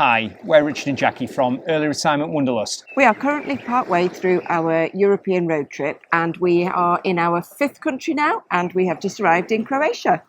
Hi, we're Richard and Jackie from Early Retirement Wanderlust. We are currently partway through our European road trip and we are in our 5th country now and we have just arrived in Croatia.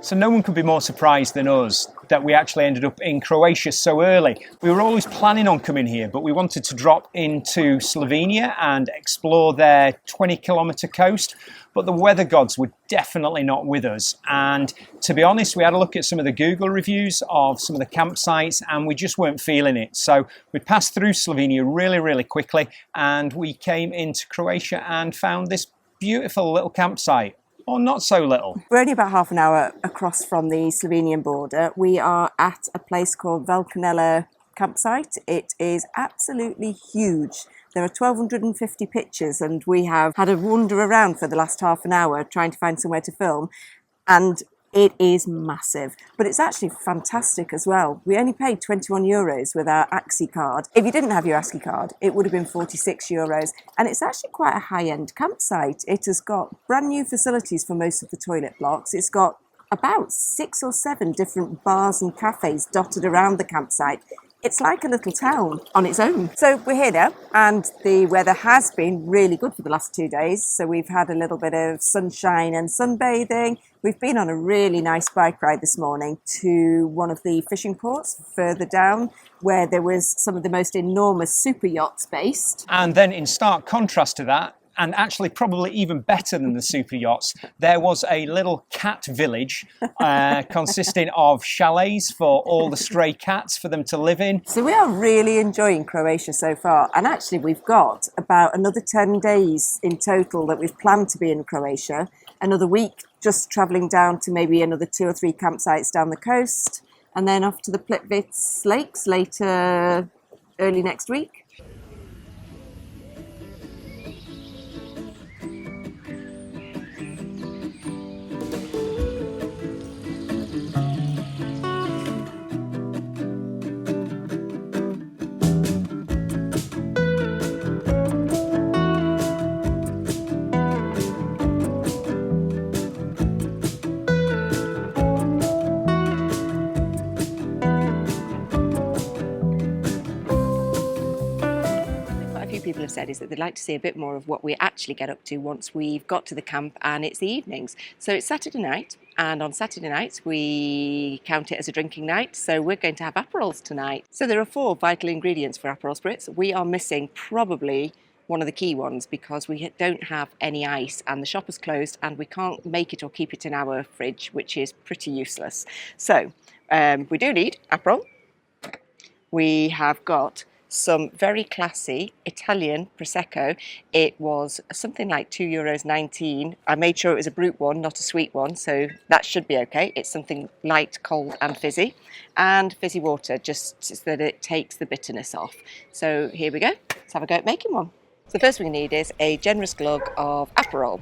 So no one could be more surprised than us that we actually ended up in Croatia so early. We were always planning on coming here, but we wanted to drop into Slovenia and explore their 20-kilometre coast. But the weather gods were definitely not with us. And to be honest, we had a look at some of the Google reviews of some of the campsites and we just weren't feeling it. So we passed through Slovenia really quickly and we came into Croatia and found this beautiful little campsite. Or not so little. We're only about half an hour across from the Slovenian border. We are at a place called Velc Canella campsite. It is absolutely huge. There are 1,250 pictures and we have had a wander around for the last half an hour trying to find somewhere to film. And it is massive, but it's actually fantastic as well. We only paid 21 euros with our AXI card. If you didn't have your AXI card, it would have been 46 euros. And it's actually quite a high-end campsite. It has got brand new facilities for most of the toilet blocks. It's got about 6 or 7 different bars and cafes dotted around the campsite. It's like a little town on its own. So we're here now and the weather has been really good for the last 2 days. So we've had a little bit of sunshine and sunbathing. We've been on a really nice bike ride this morning to one of the fishing ports further down where there was some of the most enormous super yachts based. And then in stark contrast to that, and actually probably even better than the super yachts, there was a little cat village consisting of chalets for all the stray cats for them to live in. So we are really enjoying Croatia so far. And actually we've got about another 10 days in total that we've planned to be in Croatia. Another week just travelling down to maybe another 2 or 3 campsites down the coast. And then off to the Plitvice Lakes later, early next week. people have said is that they'd like to see a bit more of what we actually get up to once we've got to the camp and it's the evenings. So it's Saturday night, and on Saturday nights we count it as a drinking night, so we're going to have Aperols tonight. So there are 4 vital ingredients for Aperol Spritz. We are missing probably one of the key ones because we don't have any ice and the shop is closed and we can't make it or keep it in our fridge, which is pretty useless. So we do need Aperol. We have got some very classy Italian Prosecco. It was something like €2.19. I made sure it was a brut one, not a sweet one, so that should be okay. It's something light, cold and fizzy. And fizzy water, just so that it takes the bitterness off. So here we go. Let's have a go at making one. So the first thing we need is a generous glug of Aperol,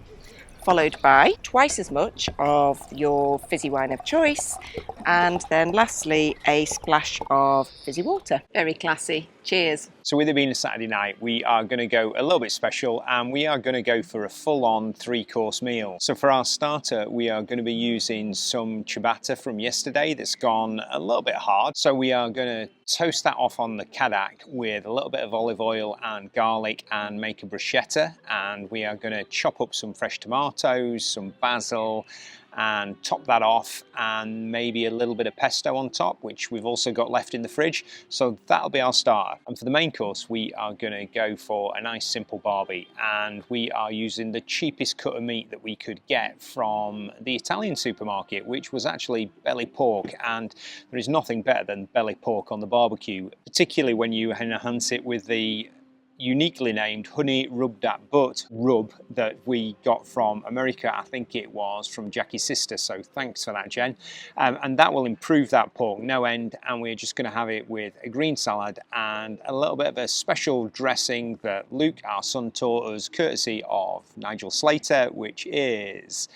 followed by twice as much of your fizzy wine of choice, and then lastly a splash of fizzy water. Very classy. Cheers. So with it being a Saturday night, we are going to go a little bit special and we are going to go for a full-on 3-course meal. So for our starter, we are going to be using some ciabatta from yesterday that's gone a little bit hard. So we are going to toast that off on the Kadak with a little bit of olive oil and garlic and make a bruschetta. And we are going to chop up some fresh tomatoes, some basil, and top that off, and maybe a little bit of pesto on top, which we've also got left in the fridge. So that'll be our starter. And for the main course, we are going to go for a nice simple barbie, and we are using the cheapest cut of meat that we could get from the Italian supermarket, which was actually belly pork, and there is nothing better than belly pork on the barbecue, particularly when you enhance it with the uniquely named honey rub that butt rub that we got from America. I think it was from Jackie's sister, so thanks for that, Jen. And that will improve that pork no end, and we're just going to have it with a green salad and a little bit of a special dressing that Luke, our son, taught us courtesy of Nigel Slater, which is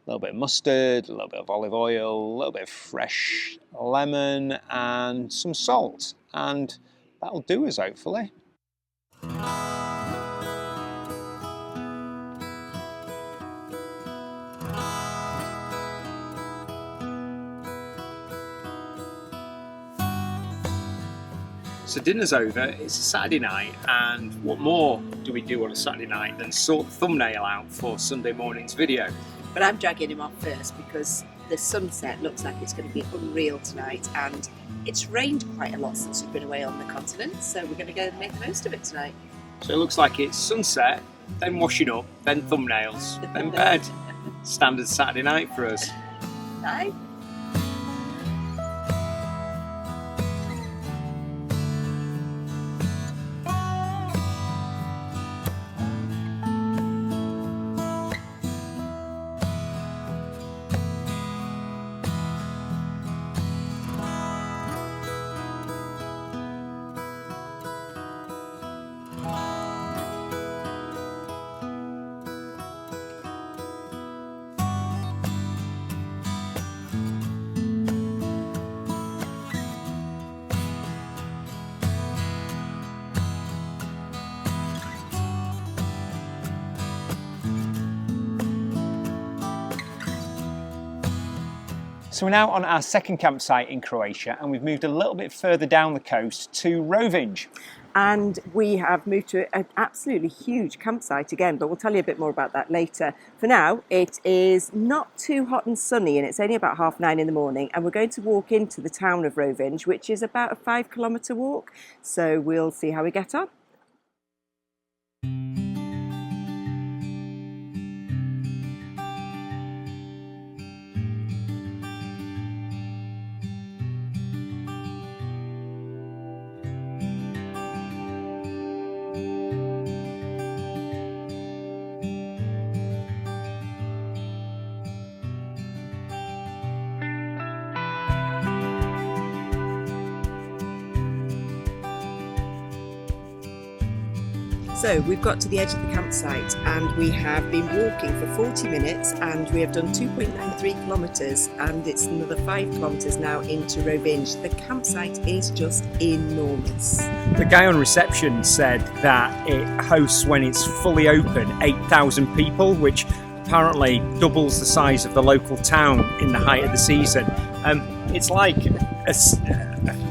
a little bit of mustard, a little bit of olive oil, a little bit of fresh lemon and some salt, and that'll do us hopefully. So dinner's over, it's a Saturday night, and what more do we do on a Saturday night than sort the thumbnail out for Sunday morning's video? But I'm dragging him off first because the sunset looks like it's going to be unreal tonight, and it's rained quite a lot since we've been away on the continent, so we're going to go and make the most of it tonight. So it looks like it's sunset, then washing up, then thumbnails, then bed. Standard Saturday night for us. Night. So we're now on our second campsite in Croatia, and we've moved a little bit further down the coast to Rovinj. And we have moved to an absolutely huge campsite again, but we'll tell you a bit more about that later. For now, it is not too hot and sunny, and it's only about 9:30 in the morning, and we're going to walk into the town of Rovinj, which is about a 5-kilometre walk. So we'll see how we get on. So we've got to the edge of the campsite and we have been walking for 40 minutes and we have done 2.93 kilometres and it's another 5 kilometres now into Rovinj. The campsite is just enormous. The guy on reception said that it hosts, when it's fully open, 8,000 people, which apparently doubles the size of the local town in the height of the season. It's like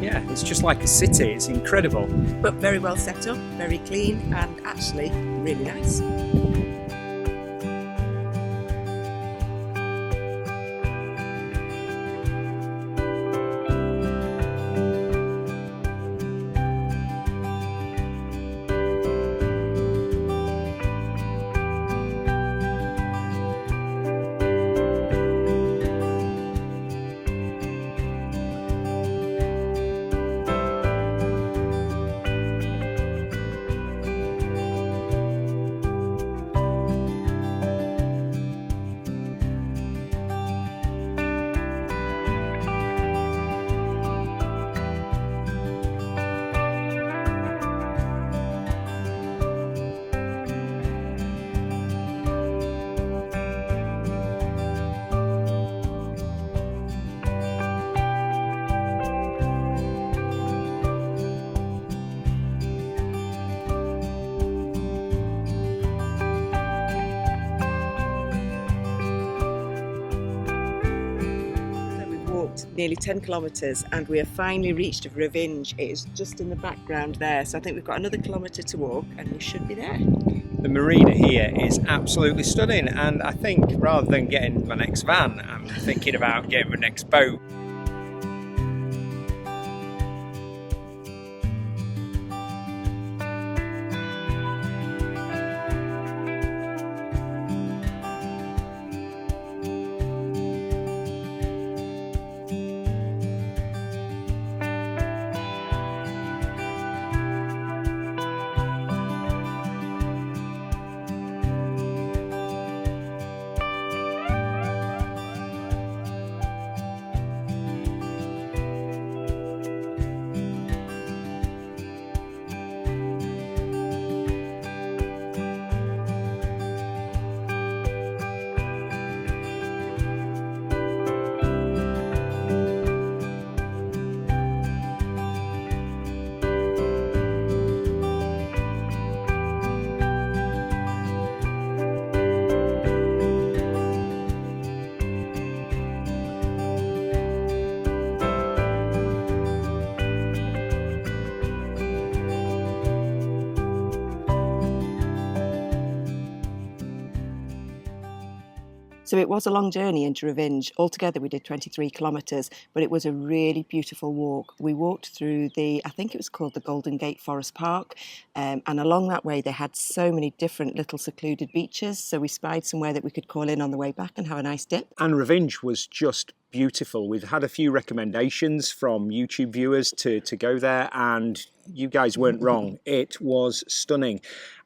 Yeah, it's just like a city. It's incredible. But very well set up, very clean, and actually really nice. Nearly 10 kilometres and we have finally reached Rovinj. It is just in the background there, so I think we've got another kilometre to walk and we should be there. The marina here is absolutely stunning, and I think rather than getting my next van, I'm thinking about getting my next boat. So it was a long journey into Rovinj. Altogether we did 23 kilometres, but it was a really beautiful walk. We walked through I think it was called the Golden Gate Forest Park, and along that way they had so many different little secluded beaches, so we spied somewhere that we could call in on the way back and have a nice dip. And Rovinj was just beautiful. We've had a few recommendations from YouTube viewers to go there, and you guys weren't wrong. It was stunning.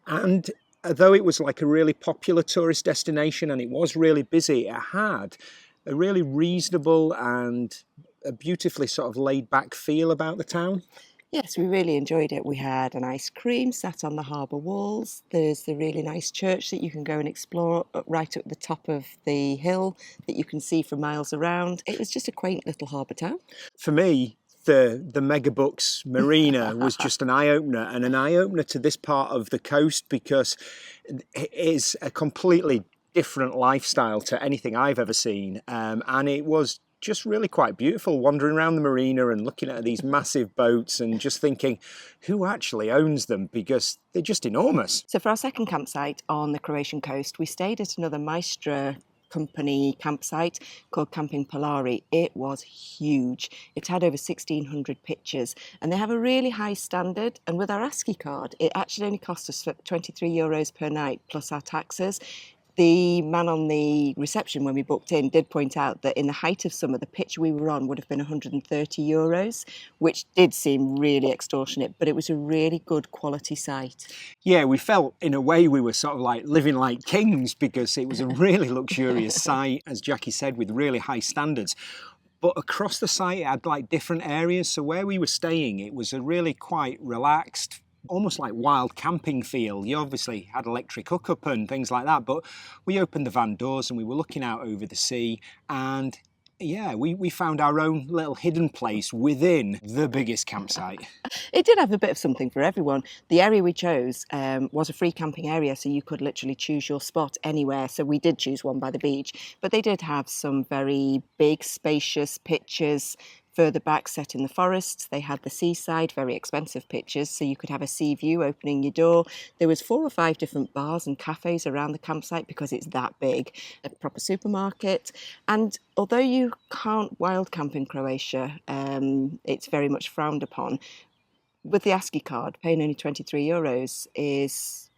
And although it was like a really popular tourist destination and it was really busy, it had a really reasonable and a beautifully sort of laid back feel about the town. Yes, we really enjoyed it. We had an ice cream sat on the harbour walls. There's the really nice church that you can go and explore right at the top of the hill that you can see for miles around. It was just a quaint little harbour town. For me, the Megabucks Marina was just an eye-opener, and an eye-opener to this part of the coast, because it is a completely different lifestyle to anything I've ever seen, and it was just really quite beautiful wandering around the marina and looking at these massive boats and just thinking, who actually owns them, because they're just enormous. So for our second campsite on the Croatian coast, we stayed at another Maestra company campsite called Camping Polari. It was huge. It had over 1,600 pictures, and they have a really high standard, and with our ASCII card it actually only cost us €23 per night plus our taxes. The man on the reception when we booked in did point out that in the height of summer the pitch we were on would have been €130, which did seem really extortionate, but it was a really good quality site. Yeah, we felt in a way we were sort of like living like kings, because it was a really luxurious site, as Jackie said, with really high standards. But across the site it had like different areas, so where we were staying it was a really quite relaxed, almost like wild camping feel. You obviously had electric hookup and things like that, but we opened the van doors and we were looking out over the sea, and yeah, we found our own little hidden place within the biggest campsite. It did have a bit of something for everyone. The area we chose was a free camping area, so you could literally choose your spot anywhere. So we did choose one by the beach, but they did have some very big, spacious pitches, Further back, set in the forests, they had the seaside, very expensive pitches, so you could have a sea view opening your door. There was 4 or 5 different bars and cafes around the campsite because it's that big. A proper supermarket. And although you can't wild camp in Croatia, it's very much frowned upon. With the ASCII card, paying only €23 is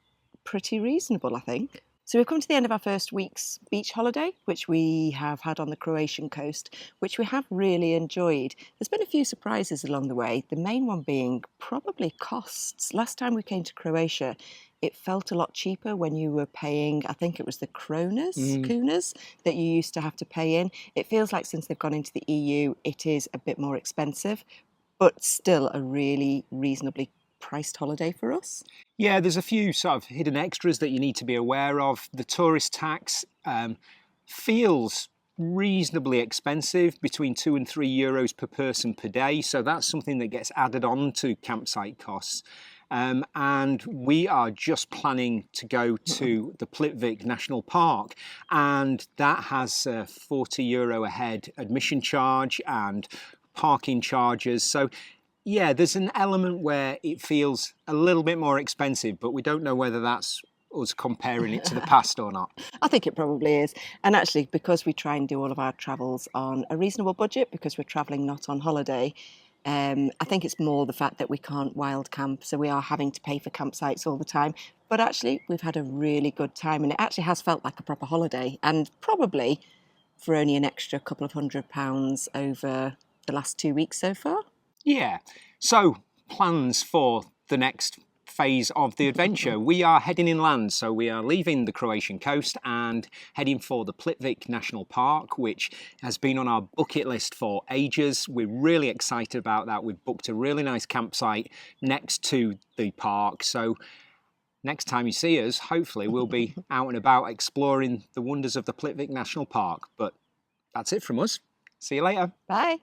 pretty reasonable, I think. So we've come to the end of our first week's beach holiday, which we have had on the Croatian coast, which we have really enjoyed. There's been a few surprises along the way, the main one being probably costs. Last time we came to Croatia, it felt a lot cheaper when you were paying, I think it was the kunas, that you used to have to pay in. It feels like since they've gone into the EU, it is a bit more expensive, but still a really reasonably priced holiday for us. Yeah, there's a few sort of hidden extras that you need to be aware of. The tourist tax feels reasonably expensive, between €2 and €3 per person per day. So that's something that gets added on to campsite costs. And we are just planning to go to the Plitvice National Park, and that has a €40 a head admission charge and parking charges. So yeah, there's an element where it feels a little bit more expensive, but we don't know whether that's us comparing it to the past or not. I think it probably is. And actually, because we try and do all of our travels on a reasonable budget, because we're travelling not on holiday, I think it's more the fact that we can't wild camp, so we are having to pay for campsites all the time. But actually, we've had a really good time, and it actually has felt like a proper holiday, and probably for only an extra couple of £100 over the last 2 weeks so far. Yeah, so plans for the next phase of the adventure. We are heading inland, so we are leaving the Croatian coast and heading for the Plitvice National Park, which has been on our bucket list for ages. We're really excited about that. We've booked a really nice campsite next to the park, so next time you see us, hopefully we'll be out and about exploring the wonders of the Plitvice National Park. But that's it from us. See you later. Bye.